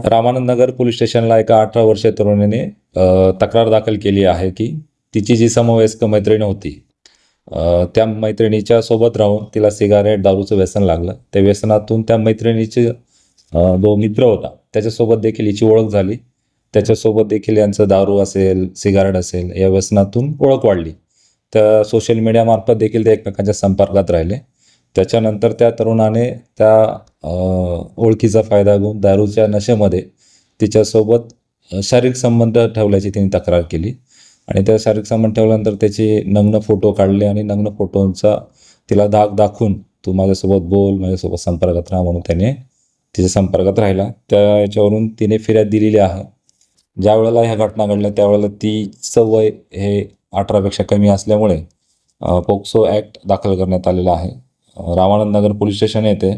रामानंद नगर police स्टेशनला एका 18 वर्षीय तरुणीने तक्रार दाखल केली आहे की तिची जी समवयस्क मैत्रीण होती, त्या मैत्रिणीच्या सोबत राहून तिला सिगारेट दारूचं व्यसन लागलं. त्या व्यसनातून त्या मैत्रिणीचे जो मित्र होता त्याच्यासोबत देखील हिची ओळख झाली. त्याच्यासोबत देखील यांचं दारू असेल, सिगारेट असेल, या व्यसनातून ओळख वाढली. त्या सोशल मीडियामार्फत देखील ते एकमेकांच्या संपर्कात राहिले. त्याच्यानंतर त्या तरुणाने त्या ओळखीचा फायदा घेऊन दारूच्या नशेमध्ये तिच्यासोबत शारीरिक संबंध ठेवल्याची तिने तक्रार केली आणि त्या शारीरिक संबंध ठेवल्यानंतर त्याचे नग्न फोटो काढले आणि नग्न फोटोंचा तिला दाग दाखवून तू माझ्यासोबत बोल, माझ्यासोबत संपर्कात राहा म्हणून त्याने तिच्या संपर्कात राहिला. त्या याच्यावरून तिने फिर्याद दिलेली आहे. ज्या वेळेला ह्या घटना घडल्या त्यावेळेला तिचं वय हे 18पेक्षा कमी असल्यामुळे पोक्सो ॲक्ट दाखल करण्यात आलेला आहे. रामानंद नगर पोलीस स्टेशन येथे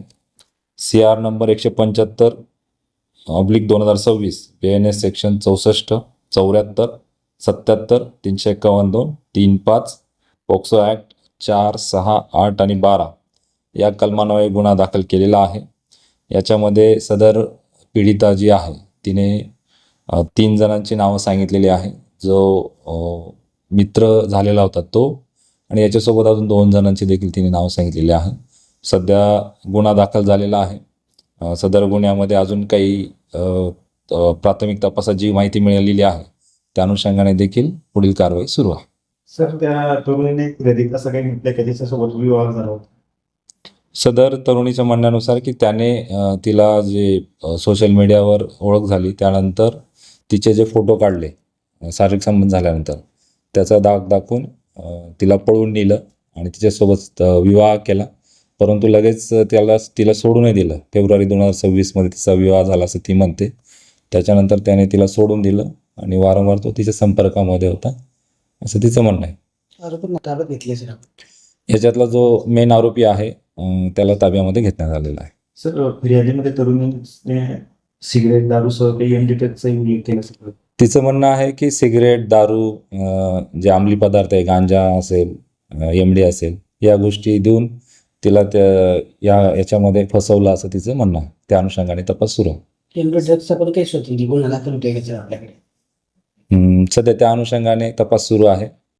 CR number 175/2026 BNS section 64, 74, 77, 351(2), 35 POCSO act 4, 6, 8 आणि 12 या कलमान्वये गुन्हा दाखल केलेला आहे. याच्यामध्ये सदर पीडिता जी आहे तिने 3 जणांची नावं सांगितलेली आहे. जो मित्र झालेला होता तो आणि याच्यासोबत अजून 2 जणांची देखील तिने नावं सांगितलेली आहे. सध्या गुन्हा दाखल झालेला आहे. सदर गुन्ह्यामध्ये अजून काही प्राथमिक तपासात जी माहिती मिळालेली आहे त्या अनुषंगाने देखील पुढील कारवाई सुरू आहे. सर, त्या तरुणीने क्रेडिट असं काही म्हटलं की त्याच्यासोबत विवाह झाला होता. सदर तरुणीच्या म्हणण्यानुसार की त्याने तिला जे सोशल मीडियावर ओळख झाली त्यानंतर तिचे जे फोटो काढले शारीरिक संबंध झाल्यानंतर त्याचा दाग दाखवून तिला पळवून नेलं आणि तिच्यासोबत विवाह केला. परंतु लगेच तिला सोडूनही दिलं. फेब्रुवारी 2026मध्ये तिचा विवाह झाला असं ती म्हणते. त्याच्यानंतर त्याने तिला सोडून दिलं आणि वारंवार तो तिच्या संपर्कामध्ये होता असं तिचं म्हणणं आहे. आरोपींना ताब्यात घेतले सर. याच्यातला जो मेन आरोपी आहे त्याला ताब्यामध्ये घेतण्यात आलेला आहे. सर, फिर्यादीमध्ये तरुणीने सिगरेट, दारूसह काही एमडीटेकचाही उल्लेख केला सर. तिचं म्हणणं आहे की सिगरेट, दारू, जे अंमली पदार्थ आहे, गांजा असेल, MD असेल, या गोष्टी देऊन तिला याच्यामध्ये फसवलं असं तिचं म्हणणं आहे. त्या अनुषंगाने तपास सुरू आहे. एमडीटेकचा पण केस होती, गुन्हा दाखल होते आपल्याकडे. सध्या त्या अनुषंगाने तपास सुरू आहे.